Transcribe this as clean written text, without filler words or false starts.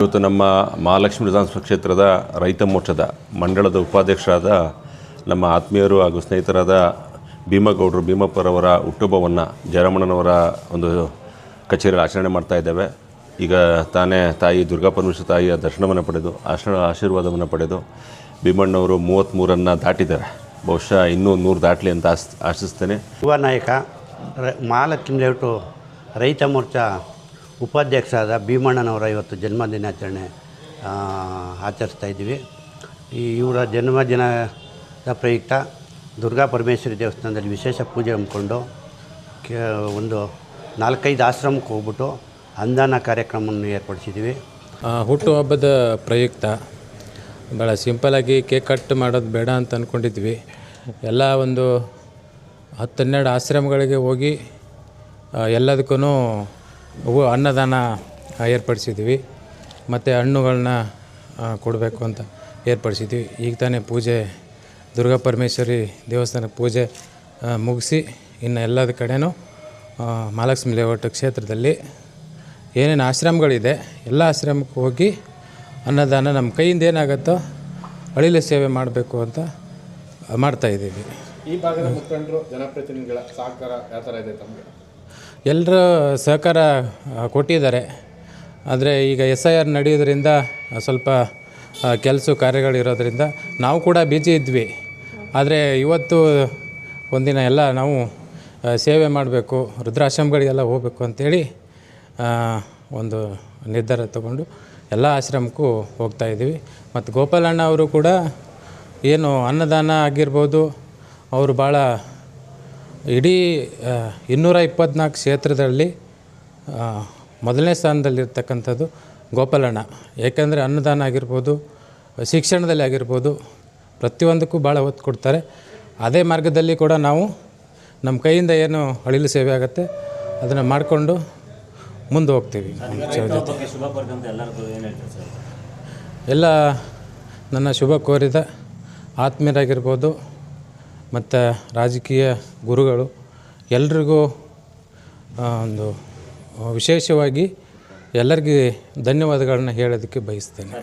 ಇವತ್ತು ನಮ್ಮ ಮಹಾಲಕ್ಷ್ಮಿ ವಿಧಾನಸಭಾ ಕ್ಷೇತ್ರದ ರೈತ ಮೋರ್ಚಾದ ಮಂಡಳದ ಉಪಾಧ್ಯಕ್ಷರಾದ ನಮ್ಮ ಆತ್ಮೀಯರು ಹಾಗೂ ಸ್ನೇಹಿತರಾದ ಭೀಮಗೌಡರು ಭೀಮಪ್ಪರವರ ಹುಟ್ಟುಹಬ್ಬವನ್ನು ಜಯರಾಮಣ್ಣನವರ ಒಂದು ಕಚೇರಿಯಲ್ಲಿ ಆಚರಣೆ ಮಾಡ್ತಾ ಇದ್ದೇವೆ. ಈಗ ತಾನೇ ತಾಯಿ ದುರ್ಗಾಪರಮೇಶ್ವರಿ ತಾಯಿಯ ದರ್ಶನವನ್ನು ಪಡೆದು ಆಶೀರ್ವಾದವನ್ನು ಪಡೆದು ಭೀಮಣ್ಣವರು 33 ದಾಟಿದ್ದಾರೆ. ಬಹುಶಃ ಇನ್ನೂ 100 ದಾಟಲಿ ಅಂತ ಆಶಿಸ್ತೇನೆ. ಯುವ ನಾಯಕ ಮಹಾಲಕ್ಷ್ಮಿ ಲೇಔಟು ರೈತ ಮೋರ್ಚಾ ಉಪಾಧ್ಯಕ್ಷರಾದ ಭೀಮಣ್ಣನವರ ಇವತ್ತು ಜನ್ಮದಿನಾಚರಣೆ ಆಚರಿಸ್ತಾ ಇದ್ದೀವಿ. ಇವರ ಜನ್ಮದಿನದ ಪ್ರಯುಕ್ತ ದುರ್ಗಾ ಪರಮೇಶ್ವರಿ ದೇವಸ್ಥಾನದಲ್ಲಿ ವಿಶೇಷ ಪೂಜೆ ಹಮ್ಮಿಕೊಂಡು ಒಂದು 4-5 ಆಶ್ರಮಕ್ಕೆ ಹೋಗ್ಬಿಟ್ಟು ಅನ್ನದಾನ ಕಾರ್ಯಕ್ರಮವನ್ನು ಏರ್ಪಡಿಸಿದ್ದೀವಿ. ಹುಟ್ಟುಹಬ್ಬದ ಪ್ರಯುಕ್ತ ಭಾಳ ಸಿಂಪಲಾಗಿ ಕೇಕ್ ಕಟ್ ಮಾಡೋದು ಬೇಡ ಅಂತ ಅಂದ್ಕೊಂಡಿದ್ವಿ. ಎಲ್ಲ ಒಂದು 10-12 ಆಶ್ರಮಗಳಿಗೆ ಹೋಗಿ ಎಲ್ಲದಕ್ಕೂ ಅನ್ನದಾನ ಏರ್ಪಡಿಸಿದ್ವಿ. ಮತ್ತು ಹಣ್ಣುಗಳನ್ನ ಕೊಡಬೇಕು ಅಂತ ಏರ್ಪಡಿಸಿದ್ವಿ. ಈಗ ತಾನೇ ಪೂಜೆ ದುರ್ಗಾ ಪರಮೇಶ್ವರಿ ದೇವಸ್ಥಾನ ಪೂಜೆ ಮುಗಿಸಿ ಇನ್ನು ಎಲ್ಲದ ಕಡೆನೂ ಮಹಾಲಕ್ಷ್ಮಿ ಲೇಔಟ್ ಕ್ಷೇತ್ರದಲ್ಲಿ ಏನೇನು ಆಶ್ರಮಗಳಿದೆ ಎಲ್ಲ ಆಶ್ರಮಕ್ಕೆ ಹೋಗಿ ಅನ್ನದಾನ ನಮ್ಮ ಕೈಯಿಂದ ಏನಾಗುತ್ತೋ ಅಳಿಲು ಸೇವೆ ಮಾಡಬೇಕು ಅಂತ ಮಾಡ್ತಾಯಿದ್ದೀವಿ. ಈ ಭಾಗದ ಮುಖಂಡರು ಜನಪ್ರತಿನಿಧಿಗಳ ಸಹಕಾರ ಯಾವ ಥರ ಇದೆ ತಮಗೆ? ಎಲ್ಲರ ಸಹಕಾರ ಕೊಟ್ಟಿದ್ದಾರೆ. ಆದರೆ ಈಗ SIR ನಡೆಯೋದ್ರಿಂದ ಸ್ವಲ್ಪ ಕೆಲಸ ಕಾರ್ಯಗಳಿರೋದ್ರಿಂದ ನಾವು ಕೂಡ ಬಿಜಿ ಇದ್ವಿ. ಆದರೆ ಇವತ್ತು ಒಂದಿನ ಎಲ್ಲ ನಾವು ಸೇವೆ ಮಾಡಬೇಕು, ವೃದ್ಧಾಶ್ರಮಗಳಿಗೆಲ್ಲ ಹೋಗಬೇಕು ಅಂಥೇಳಿ ಒಂದು ನಿರ್ಧಾರ ತಗೊಂಡು ಎಲ್ಲ ಆಶ್ರಮಕ್ಕೂ ಹೋಗ್ತಾಯಿದ್ದೀವಿ. ಮತ್ತು ಗೋಪಾಲಣ್ಣ ಅವರು ಕೂಡ ಏನು ಅನ್ನದಾನ ಆಗಿರ್ಬೋದು, ಅವರು ಭಾಳ ಇಡೀ 224 ಕ್ಷೇತ್ರದಲ್ಲಿ ಮೊದಲನೇ ಸ್ಥಾನದಲ್ಲಿರ್ತಕ್ಕಂಥದ್ದು ಗೋಪಾಲಣ್ಣ. ಏಕೆಂದರೆ ಅನ್ನದಾನ ಆಗಿರ್ಬೋದು, ಶಿಕ್ಷಣದಲ್ಲಿ ಆಗಿರ್ಬೋದು, ಪ್ರತಿಯೊಂದಕ್ಕೂ ಭಾಳ ಒತ್ತು ಕೊಡ್ತಾರೆ. ಅದೇ ಮಾರ್ಗದಲ್ಲಿ ಕೂಡ ನಾವು ನಮ್ಮ ಕೈಯಿಂದ ಏನು ಅಳಿಲು ಸೇವೆ ಆಗುತ್ತೆ ಅದನ್ನು ಮಾಡಿಕೊಂಡು ಮುಂದೆ ಹೋಗ್ತೀವಿ. ಎಲ್ಲ ನನ್ನ ಶುಭ ಕೋರಿದ ಆತ್ಮೀಯರಾಗಿರ್ಬೋದು ಮತ್ತು ರಾಜಕೀಯ ಗುರುಗಳು ಎಲ್ರಿಗೂ ಒಂದು ವಿಶೇಷವಾಗಿ ಎಲ್ಲರಿಗೂ ಧನ್ಯವಾದಗಳನ್ನ ಹೇಳೋದಕ್ಕೆ ಬಯಸ್ತೇನೆ.